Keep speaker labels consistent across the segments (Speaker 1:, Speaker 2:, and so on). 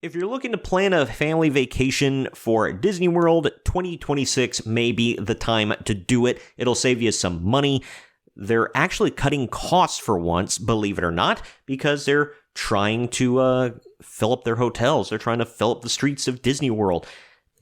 Speaker 1: If you're looking to plan a family vacation for Disney World, 2026 may be the time to do it. It'll save you some money. They're actually cutting costs for once, believe it or not, because they're trying to fill up their hotels. They're trying to fill up the streets of Disney World.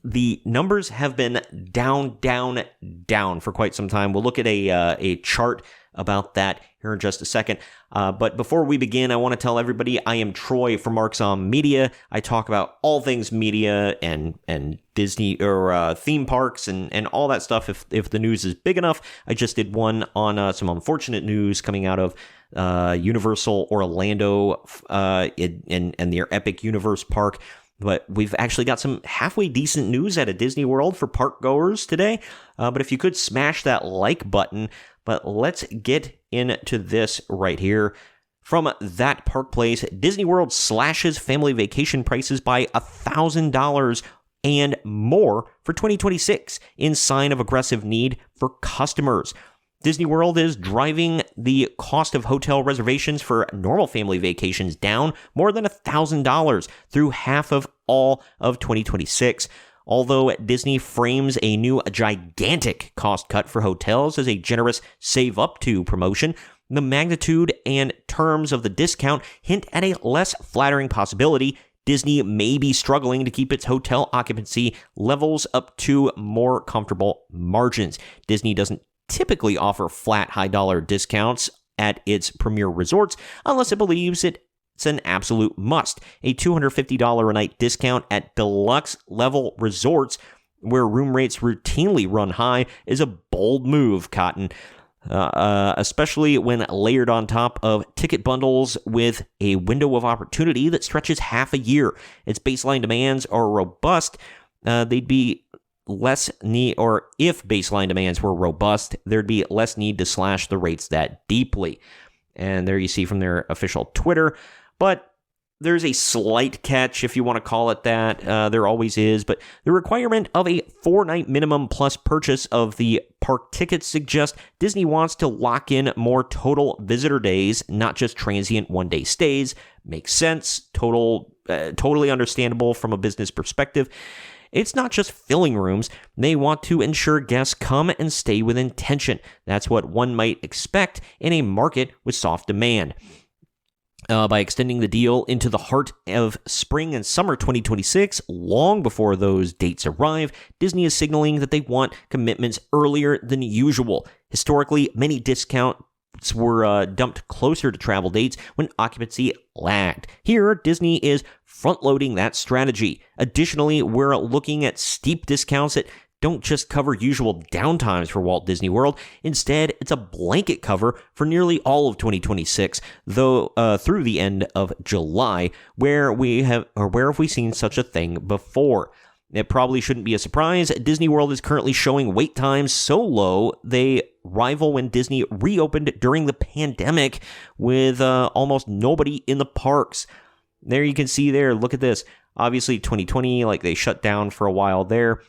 Speaker 1: The numbers have been down for quite some time. We'll look at a chart about that here in just a second. But before we begin, I want to tell everybody I am Troy from Marks on Media. I talk about all things media and Disney or theme parks and all that stuff if the news is big enough. I just did one on some unfortunate news coming out of Universal Orlando and their Epic Universe Park. But we've actually got some halfway decent news out of Disney World for park goers today. But if you could smash that like button. But let's get into this right here. From That Park Place, Disney World slashes family vacation prices by $1,000 and more for 2026 in sign of aggressive need for customers. Disney World is driving the cost of hotel reservations for normal family vacations down more than $1,000 through half of all of 2026. Although Disney frames a new gigantic cost cut for hotels as a generous save up to promotion, the magnitude and terms of the discount hint at a less flattering possibility. Disney may be struggling to keep its hotel occupancy levels up to more comfortable margins. Disney doesn't typically offer flat high-dollar discounts at its premier resorts unless it believes it's an absolute must. A $250 a night discount at deluxe level resorts where room rates routinely run high is a bold move, Cotton, especially when layered on top of ticket bundles with a window of opportunity that stretches half a year. Its baseline demands are robust. They'd be less need, or if baseline demands were robust, there'd be less need to slash the rates that deeply. And there you see from their official Twitter. But there's a slight catch, if you want to call it that. There always is. But the requirement of a 4-night minimum plus purchase of the park tickets suggests Disney wants to lock in more total visitor days, not just transient one-day stays. Makes sense. Totally understandable from a business perspective. It's not just filling rooms. They want to ensure guests come and stay with intention. That's what one might expect in a market with soft demand. By extending the deal into the heart of spring and summer 2026, long before those dates arrive, Disney is signaling that they want commitments earlier than usual. Historically, many discounts were dumped closer to travel dates when occupancy lagged. Here, Disney is front-loading that strategy. Additionally, we're looking at steep discounts that don't just cover usual downtimes for Walt Disney World. Instead, it's a blanket cover for nearly all of 2026, though through the end of July, where have we seen such a thing before? It probably shouldn't be a surprise. Disney World is currently showing wait times so low they rival when Disney reopened during the pandemic with almost nobody in the parks. There you can see there, look at this. Obviously 2020, like they shut down for a while there.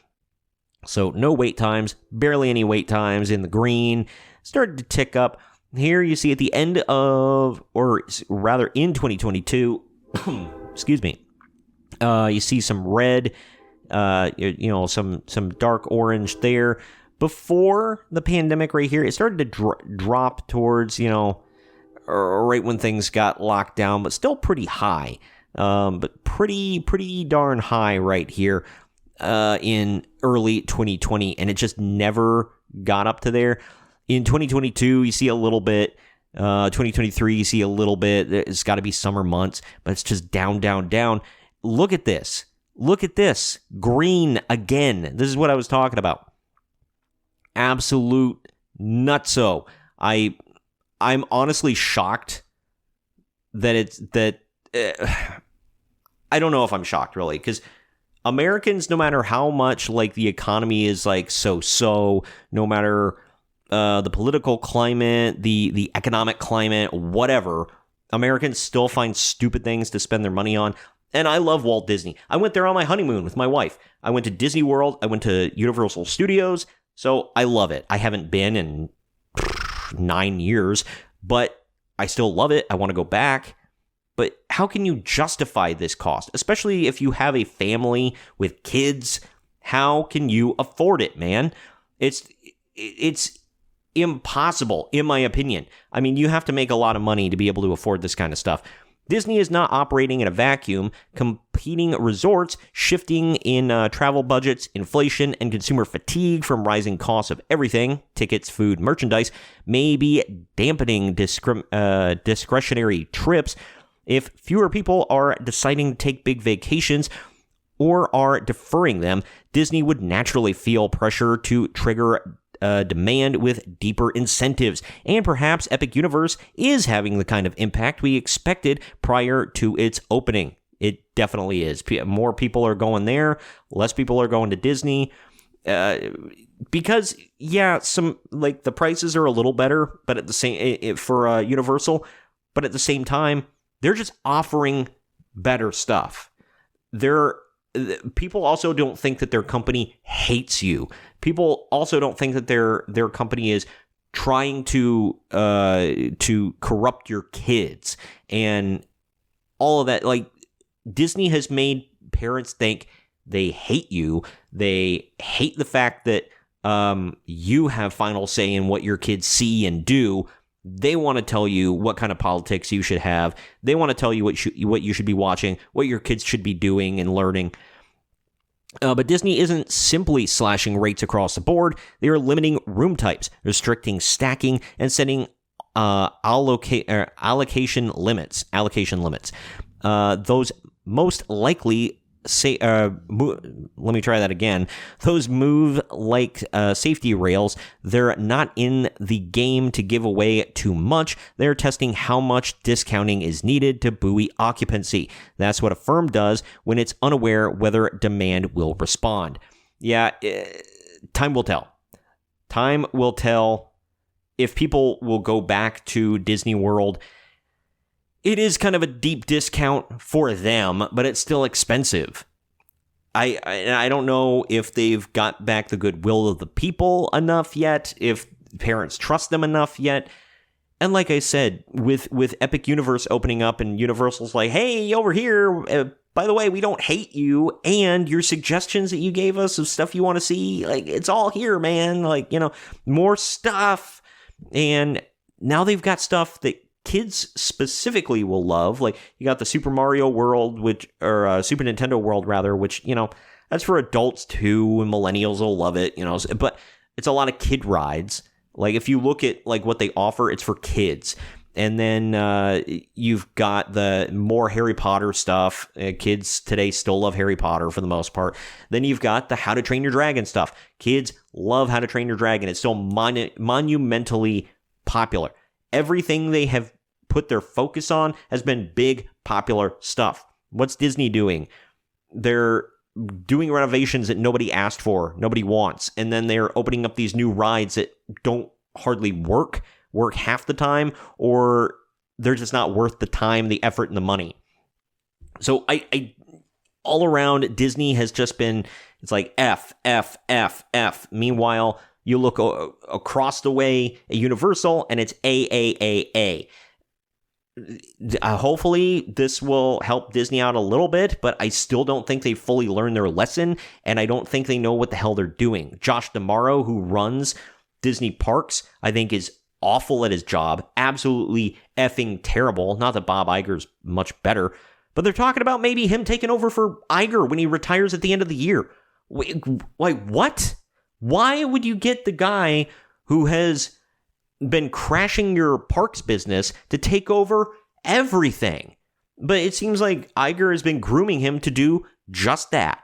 Speaker 1: So no wait times, barely any wait times in the green. Started to tick up. Here you see at the end of, or rather in 2022, excuse me, you see some red, some dark orange there. Before the pandemic right here, it started to drop towards, right when things got locked down, but still pretty high. But pretty darn high right here. In early 2020, and it just never got up to there. In 2022, you see a little bit. 2023, you see a little bit. It's got to be summer months, but it's just down. Look at this. Green again. This is what I was talking about. Absolute nutso. I'm honestly shocked that I don't know if I'm shocked, really, because Americans, no matter how much like the economy is like so, no matter the political climate, the economic climate, whatever, Americans still find stupid things to spend their money on. And I love Walt Disney. I went there on my honeymoon with my wife. I went to Disney World. I went to Universal Studios. So I love it. I haven't been in 9 years, but I still love it. I want to go back. But how can you justify this cost? Especially if you have a family with kids, how can you afford it, man? It's impossible, in my opinion. I mean, you have to make a lot of money to be able to afford this kind of stuff. Disney is not operating in a vacuum. Competing resorts, shifting in travel budgets, inflation, and consumer fatigue from rising costs of everything, tickets, food, merchandise, may be dampening discretionary trips. If fewer people are deciding to take big vacations or are deferring them, Disney would naturally feel pressure to trigger demand with deeper incentives, and perhaps Epic Universe is having the kind of impact we expected prior to its opening. It definitely is. More people are going there, less people are going to Disney, because some like the prices are a little better, but at the same for Universal, but at the same time, they're just offering better stuff. People also don't think that their company hates you. People also don't think that their company is trying to corrupt your kids and all of that. Like, Disney has made parents think they hate you. They hate the fact that you have final say in what your kids see and do. They want to tell you what kind of politics you should have. They want to tell you what you should be watching, what your kids should be doing and learning. But Disney isn't simply slashing rates across the board. They are limiting room types, restricting stacking, and setting allocation limits. Those most likely let me try that again. Those move like safety rails. They're not in the game to give away too much. They're testing how much discounting is needed to buoy occupancy. That's what a firm does when it's unaware whether demand will respond. Yeah, time will tell. Time will tell if people will go back to Disney World. It is kind of a deep discount for them, but it's still expensive. I don't know if they've got back the goodwill of the people enough yet, if parents trust them enough yet. And like I said, with Epic Universe opening up and Universal's like, hey, over here, by the way, we don't hate you, and your suggestions that you gave us of stuff you want to see, like, it's all here, man. Like, more stuff. And now they've got stuff that kids specifically will love. Like, you got the Super Mario World, or Super Nintendo World rather, which, that's for adults too, and millennials will love it, but it's a lot of kid rides. Like, if you look at like what they offer, it's for kids. And then you've got the more Harry Potter stuff. Kids today still love Harry Potter for the most part. Then you've got the How to Train Your Dragon stuff. Kids love How to Train Your Dragon. It's still monumentally popular. Everything they have put their focus on has been big, popular stuff. What's Disney doing? They're doing renovations that nobody asked for, nobody wants, and then they're opening up these new rides that don't hardly work half the time, or they're just not worth the time, the effort, and the money. So I all around, Disney has just been, it's like F, F, F, F. Meanwhile, you look across the way at Universal, and it's A. Hopefully, this will help Disney out a little bit, but I still don't think they fully learned their lesson, and I don't think they know what the hell they're doing. Josh D'Amaro, who runs Disney Parks, I think is awful at his job. Absolutely effing terrible. Not that Bob Iger's much better, but they're talking about maybe him taking over for Iger when he retires at the end of the year. Wait, like, what? Why would you get the guy who has been crashing your parks business to take over everything? But it seems like Iger has been grooming him to do just that.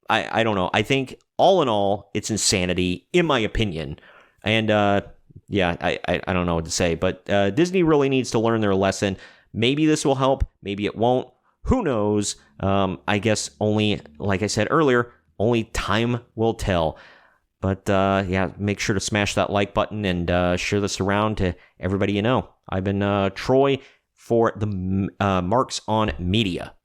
Speaker 1: I don't know. I think all in all, it's insanity, in my opinion. And I don't know what to say. But Disney really needs to learn their lesson. Maybe this will help. Maybe it won't. Who knows? I guess only, like I said earlier, only time will tell. But make sure to smash that like button and share this around to everybody you know. I've been Troy for the Marks on Media.